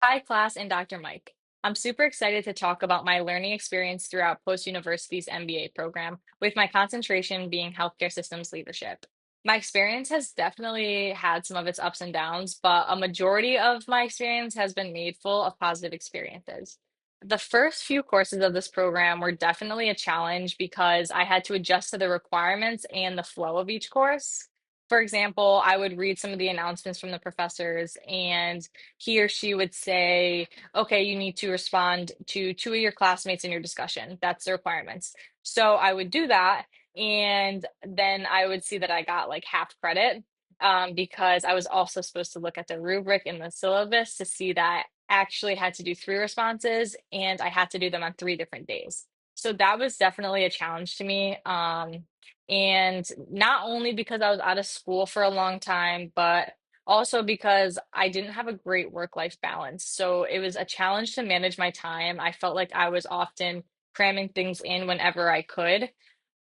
Hi, class, and Dr. Mike. I'm super excited to talk about my learning experience throughout Post University's MBA program, with my concentration being healthcare systems leadership. My experience has definitely had some of its ups and downs, but a majority of my experience has been made full of positive experiences. The first few courses of this program were definitely a challenge because I had to adjust to the requirements and the flow of each course. For example, I would read some of the announcements from the professors, and he or she would say, okay, you need to respond to two of your classmates in your discussion. That's the requirements. So I would do that. And then I would see that I got like half credit because I was also supposed to look at the rubric in the syllabus to see that I actually had to do three responses and I had to do them on three different days. So that was definitely a challenge to me. And not only because I was out of school for a long time, but also because I didn't have a great work-life balance. So it was a challenge to manage my time. I felt like I was often cramming things in whenever I could.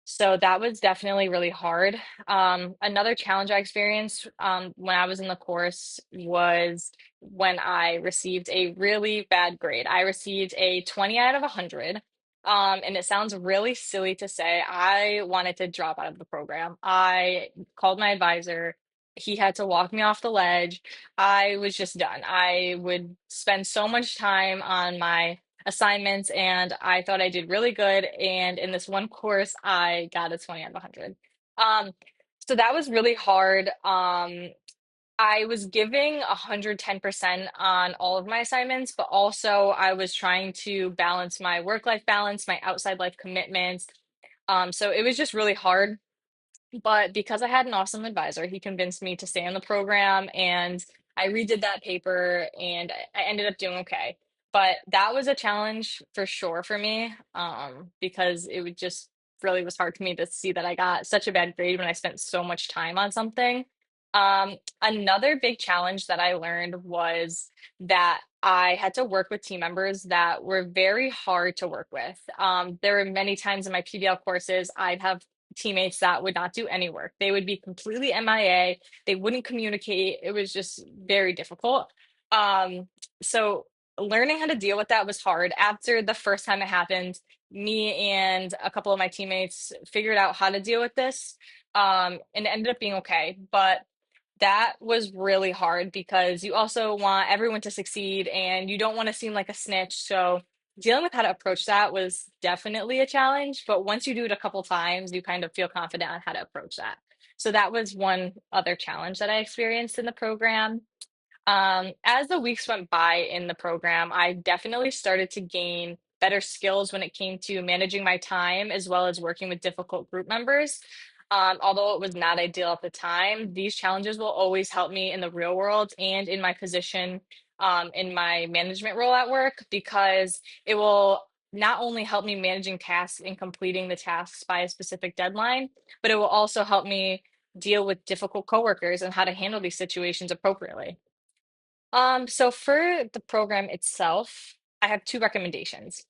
So that was definitely really hard. Another challenge I experienced when I was in the course was when I received a really bad grade. I received a 20 out of 100. And it sounds really silly to say. I wanted to drop out of the program. I called my advisor. He had to walk me off the ledge. I was just done. I would spend so much time on my assignments and I thought I did really good. And in this one course, I got a 20 out of 100. Um, so that was really hard. I was giving 110% on all of my assignments, but also I was trying to balance my work-life balance, my outside life commitments. So it was just really hard. But because I had an awesome advisor, he convinced me to stay in the program and I redid that paper and I ended up doing okay. But that was a challenge for sure for me, because it would just really was hard for me to see that I got such a bad grade when I spent so much time on something. Another big challenge that I learned was that I had to work with team members that were very hard to work with. There were many times in my PBL courses I'd have teammates that would not do any work. They would be completely MIA. They wouldn't communicate. It was just very difficult. So learning how to deal with that was hard. After the first time it happened, me and a couple of my teammates figured out how to deal with this. And it ended up being okay. But that was really hard because you also want everyone to succeed and you don't want to seem like a snitch. So dealing with how to approach that was definitely a challenge, but once you do it a couple times, you kind of feel confident on how to approach that. So that was one other challenge that I experienced in the program. As the weeks went by in the program, I definitely started to gain better skills when it came to managing my time as well as working with difficult group members. Although it was not ideal at the time, these challenges will always help me in the real world and in my position in my management role at work because it will not only help me managing tasks and completing the tasks by a specific deadline, but it will also help me deal with difficult coworkers and how to handle these situations appropriately. So for the program itself, I have two recommendations.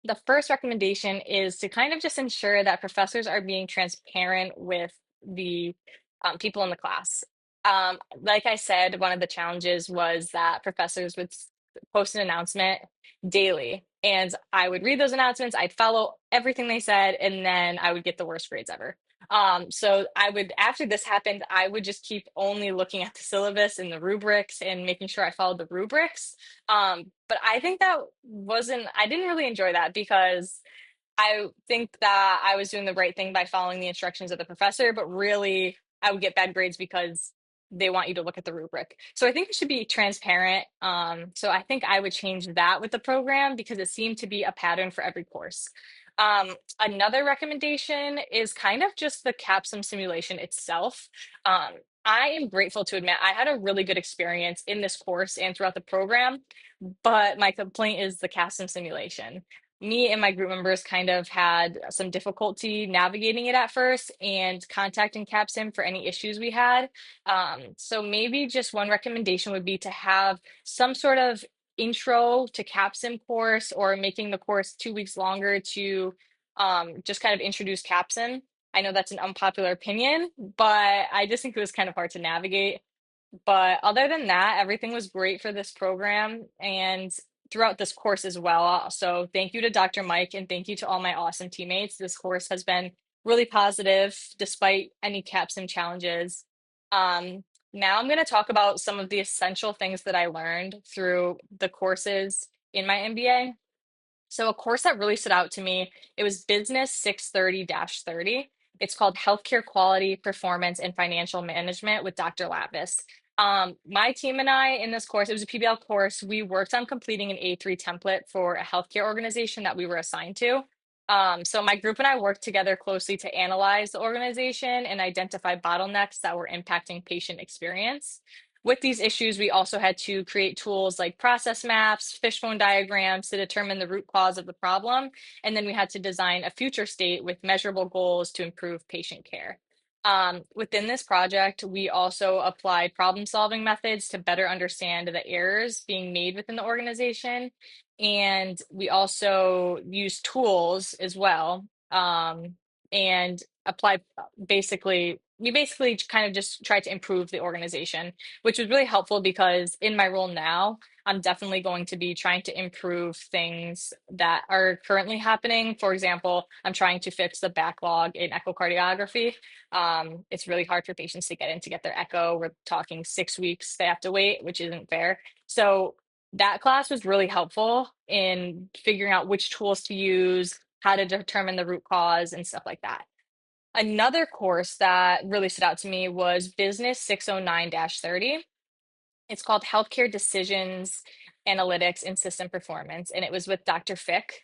The first recommendation is to kind of just ensure that professors are being transparent with the people in the class. Like I said, one of the challenges was that professors would post an announcement daily, and I would read those announcements, I'd follow everything they said, and then I would get the worst grades ever. So I would, after this happened, I would just keep only looking at the syllabus and the rubrics and making sure I followed the rubrics. But I think that wasn't, I didn't really enjoy that because I think that I was doing the right thing by following the instructions of the professor, but really I would get bad grades because they want you to look at the rubric. So I think it should be transparent. So I think I would change that with the program because it seemed to be a pattern for every course. Another recommendation is kind of just the CAPSIM simulation itself. Um, I am grateful to admit I had a really good experience in this course and throughout the program, but my complaint is the CAPSIM simulation. Me and my group members kind of had some difficulty navigating it at first and contacting CAPSIM for any issues we had. So maybe just one recommendation would be to have some sort of intro to CAPSIM course or making the course 2 weeks longer to just kind of introduce CAPSIM. I know that's an unpopular opinion, but I just think it was kind of hard to navigate. But other than that, everything was great for this program and throughout this course as well. So thank you to Dr. Mike and thank you to all my awesome teammates. This course has been really positive despite any caps and challenges. Um, Now I'm going to talk about some of the essential things that I learned through the courses in my MBA. So a course that really stood out to me, it was Business 630-30. It's called Healthcare Quality, Performance, and Financial Management with Dr. Lapis. My team and I in this course, it was a PBL course, we worked on completing an A3 template for a healthcare organization that we were assigned to. So my group and I worked together closely to analyze the organization and identify bottlenecks that were impacting patient experience. With these issues, we also had to create tools like process maps, fishbone diagrams to determine the root cause of the problem. And then we had to design a future state with measurable goals to improve patient care. Within this project, we also applied problem solving methods to better understand the errors being made within the organization. And we also used tools as well, and applied we basically kind of just tried to improve the organization, which was really helpful because in my role now, I'm definitely going to be trying to improve things that are currently happening. For example, I'm trying to fix the backlog in echocardiography. It's really hard for patients to get in to get their echo. We're talking 6 weeks they have to wait, which isn't fair. So that class was really helpful in figuring out which tools to use, how to determine the root cause, and stuff like that. Another course that really stood out to me was Business 609-30. It's called Healthcare Decisions, Analytics, and System Performance, and it was with Dr. Fick.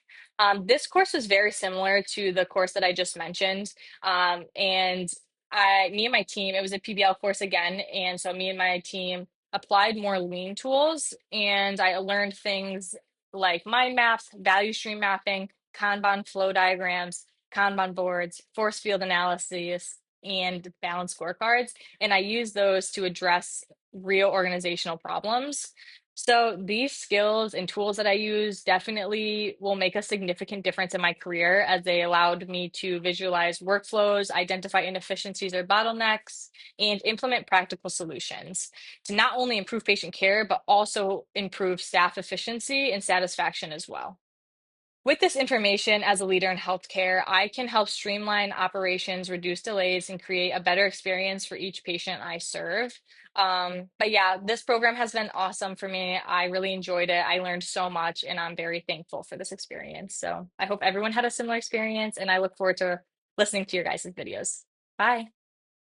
This course was very similar to the course that I just mentioned. And me and my team, it was a PBL course again. And so me and my team applied more lean tools, and I learned things like mind maps, value stream mapping, Kanban flow diagrams, Kanban boards, force field analysis, and balance scorecards. And I use those to address real organizational problems. So these skills and tools that I use definitely will make a significant difference in my career as they allowed me to visualize workflows, identify inefficiencies or bottlenecks, and implement practical solutions to not only improve patient care, but also improve staff efficiency and satisfaction as well. With this information as a leader in healthcare, I can help streamline operations, reduce delays, and create a better experience for each patient I serve. But yeah, this program has been awesome for me. I really enjoyed it. I learned so much, and I'm very thankful for this experience. So I hope everyone had a similar experience, and I look forward to listening to your guys' videos. Bye.